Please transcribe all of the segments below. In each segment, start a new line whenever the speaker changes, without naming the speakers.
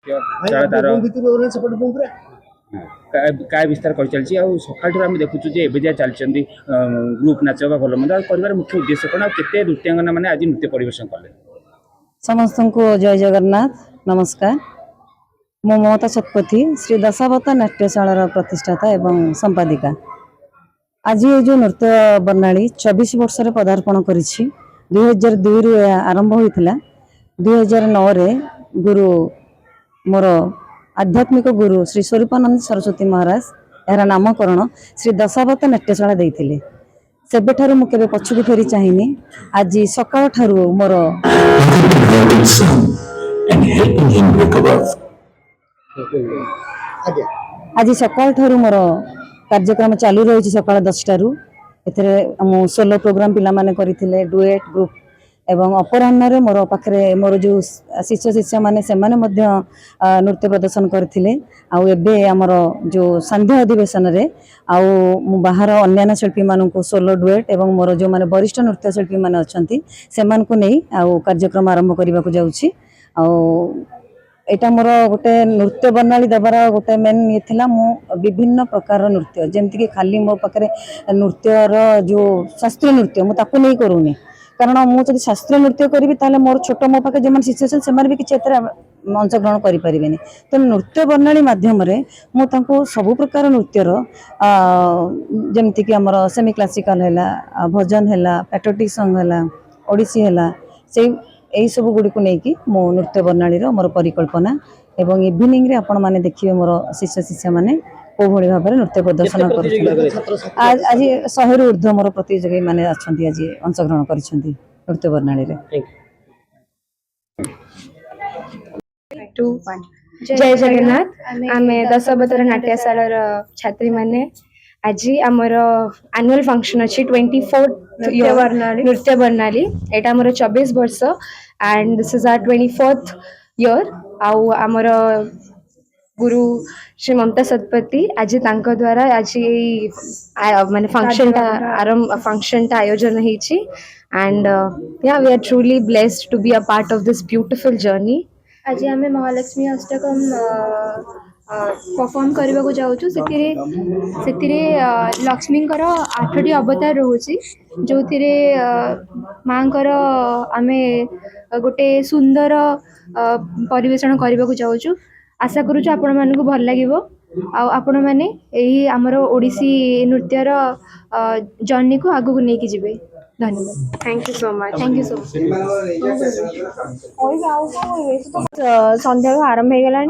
ତାର काय विस्तार कर चलती सकाल आम देखु चलती ग्रुप नाच भल मंद कर मुख्य उद्देश्य कौन आते नृत्यांगना मैंने आज नृत्य परिवेशन कले
समस्त को जय जगन्नाथ नमस्कार मो ममता शतपथी श्री दशावता नाट्यशाला प्रतिष्ठाता एवं संपादिका आज ये जो नृत्य बर्णाली 24 वर्ष पदार्पण कर 2002 आरंभ होता 2009 गुरु मोर आध्यात्मिक गुरु श्री स्वरूपानंद सरस्वती महाराज यार नामकरण श्री दशावता नाट्यशाला देते सेबे मुझे पछक फेरी चाहिए आज सकाल ठारू मोर आज सकाल ठारू मोर कार्यक्रम चालू रही सकाल 10 रु ए सोलो प्रोग्राम पिला माने करथिले डुएट ग्रुप एवं अपराह्न मोर पाखे मोर जो शिष्य शिष्य माने से माने मध्य नृत्य प्रदर्शन करथिले आउ एबे हमर जो संध्या अधिवेशन रे आउ बाहर अन्य शिल्पी मानक सोलो डुएट एवं मोर जो माने वरिष्ठ नृत्य शिल्पी माने अछंती से मान को नहीं आउ कार्यक्रम आरंभ करबा को जाउछि आउ एटा मोर गोटे नृत्य बर्णाली देवार गोटे मेन ये थिला मु विभिन्न प्रकार नृत्य जेमति कि खाली मो पाखे नृत्यर जो शास्त्रीय नृत्य मु ताको नहीं करूनी कारण मुझे शास्त्रीय नृत्य करी ताले मोर छोट मो पाखे जो शिष्य से भी किसी अंशग्रहण करें तो नृत्य बर्णाली मध्यम मु सब प्रकार नृत्यर जमती कि आमर सेमी क्लासिकल है भजन है पैट्रियोटिक सॉन्ग है ओडिसी है से यही सब गुड़ी को लेकिन मो नृत्य बर्णाली मोर परिकल्पना एवं इवनिंग रे आपण माने देखिए मोर शिष्य शिष्य माने को भली भाव नृत्य प्रदर्शन कर आज 100 रु ऊर्ध्व मोर प्रतियोगी माने अछंती आज अंशग्रहण करिसेंती नृत्य बर्णाली रे।
जय जगन्नाथ आमे दशावतार नाट्यशाला छात्री माने आज आमर एनुअल फंक्शन अच्छी 24 नृत्य बर्णाली एटा आमर 24 वर्ष and this is our 24th year आउ आमर गुरु श्री ममता शतपथी आज तांको द्वारा आज माने फंक्शन टा आयोजन होईची and yeah we are truly blessed to be a part of this beautiful journey.
आज आम महालक्ष्मी अष्टकम परफॉर्म करने को जाऊँ से लक्ष्मी 8टी अवतार रोचे जो माँ आमे गोटे सुंदर परिवेषण करने को जाऊँ आशा करूँ आपण मानक भल लगे आपण मैंने यही आमर ओडिसी नृत्यर जर्नी को आगू नहीं जीवे। धन्यवाद
थैंक यू सो मच
संध्या आरंभ हो गला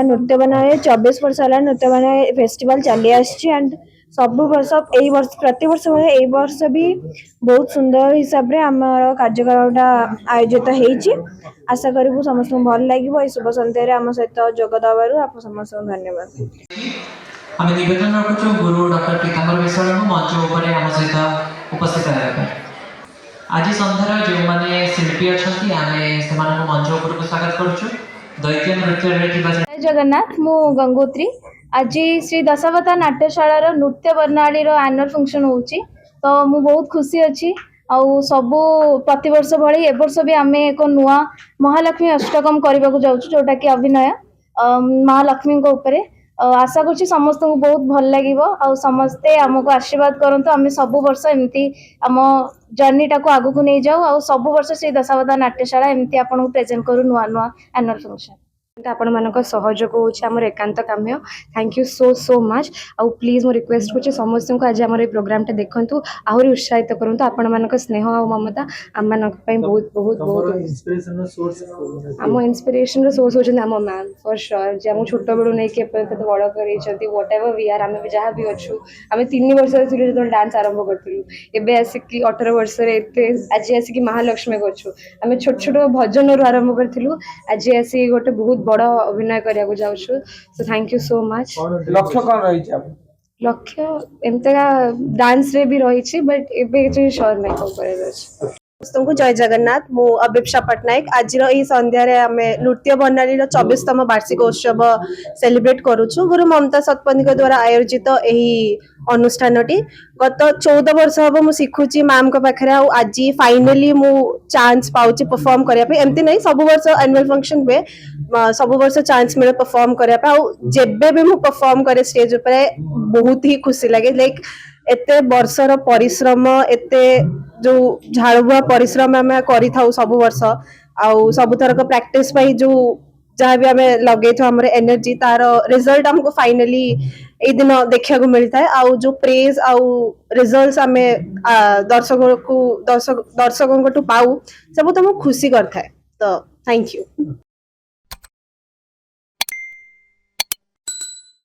नृत्य बर्णाली 24 वर्ष है नृत्य बर्णाली फेस्टिवल चली एंड सब वर्ष यही वर्ष प्रति वर्ष यही वर्ष भी बहुत सुंदर हिसाब रे आमर कार्यक्रम आयोजित होती आशा करूँ समस्त भल लगे शुभ सन्ध्या आम सहित जोग दबार आप समस्त धन्यवाद।
आम निवेदन रखुचु गुरु डॉक्टर पीताम्बर विश्वाल को मंच ऊपर आम सहित उपस्थित होगा आज संध्यार जो मैंने शिल्पी अच्छा आम मंच ऊपर स्वागत करुचु दैत्य नृत्य।
जय जगन्नाथ मु गंगोत्री आज श्री दशावता नाट्यशाला नृत्य बर्णाली एनुअल फंक्शन होची तो मु बहुत खुशी अच्छी आउ सबू प्रतिवर्ष भली ए वर्ष भी आम एक नुआ महालक्ष्मी अष्टकम करने को जाऊँ जोटा कि अभिनय महालक्ष्मी उपरे आशा करुँ समस्त को बहुत भल लगे आ समस्ते आमको आशीर्वाद करंतु आम सब वर्ष एमती आम जर्नी टाक आगू को नहीं जाऊ आ सब वर्ष श्री दशावता नाट्यशाला एमती आपको प्रेजेंट करूँ नुआ नुआ एनुअल फंक्शन
आपण मानक सहयोग होमर एकांत काम्य thank you so so much आउ प्लीज मो रिक्वेस्ट कर समस्त को आज आम प्रोग्राम देखु आहरी उत्साहित करूँ आपण मानक स्नेह आ ममता आम मान बहुत बहुत बहुत आम इन्स्पिरेशन सोर्स होती आम मैम फॉर श्योर जे आम छोट बेलू नहीं बड़ कर व्हाट एवर वी आर आम जहाँ भी अच्छू आम 3 वर्ष जो डांस आरंभ करूँ एवं आसिक 18 वर्ष आज आसिक महालक्ष्मी करछु आम छोट छोट भजन आरंभ करूँ आज आसिक गोटे बहुत बड़ अभिनय करने को जाऊँ so thank you so much.
लक्ष्य कौन रही
लक्ष्य एमती डांस रे भी रही बट एबे श्योर नहीं।
ସମସ୍ତଙ୍କୁ ଜୟ ଜଗନ୍ନାଥ। ମୁଁ ଅବିପ୍ସା ପଟ୍ଟନାୟକ। ଆଜିର ଏହି ସନ୍ଧ୍ୟାରେ ଆମେ ନୃତ୍ୟ ବର୍ଣ୍ଣାଳୀର 24ତମ ବାର୍ଷିକ ଉତ୍ସବ ସେଲିବ୍ରେଟ୍ କରୁଛୁ ଗୁରୁ ମମତା ଶତପଥୀଙ୍କ ଦ୍ୱାରା ଆୟୋଜିତ ଏହି ଅନୁଷ୍ଠାନଟି ଗତ 14 ବର୍ଷ ହବ ମୁଁ ଶିଖୁଛି ମ୍ୟାମଙ୍କ ପାଖରେ, ଆଉ ଆଜି ଫାଇନାଲି ମୁଁ ଚାନ୍ସ ପାଉଛି ପରଫର୍ମ କରିବା ପାଇଁ। ଏମିତି ନାହିଁ, ସବୁ ବର୍ଷ ଆନୁଆଲ ଫଙ୍କସନ ହୁଏ, ସବୁ ବର୍ଷ ଚାନ୍ସ ମିଳେ ପରଫର୍ମ କରିବା ପାଇଁ। ଆଉ ଯେବେ ବି ମୁଁ ପରଫର୍ମ କରେ ଷ୍ଟେଜ ଉପରେ ବହୁତ ହି ଖୁସି ଲାଗେ। ଲାଇକ୍ ଏତେ ବର୍ଷର ପରିଶ୍ରମ, ଏତେ ଯୋଉ ଝାଳବୁହା ପରିଶ୍ରମ ଆମେ କରିଥାଉ ସବୁ ବର୍ଷ, ଆଉ ସବୁଥରକ ପ୍ରାକ୍ଟିସ ପାଇଁ ଯୋଉ ଯାହା ବି ଆମେ ଲଗେଇଥାଉ ଆମର ଏନର୍ଜି, ତାର ରେଜଲ୍ଟ ଆମକୁ ଫାଇନାଲି ଏଇ ଦିନ ଦେଖିବାକୁ ମିଳିଥାଏ। ଆଉ ଯୋଉ ପ୍ରେଜ ଆଉ ରେଜଲ୍ଟ ଆମେ ଦର୍ଶକଙ୍କଠୁ ପାଉ, ସବୁ ତମକୁ ଖୁସି କରିଥାଏ। ତ ଥ୍ୟାଙ୍କ ୟୁ।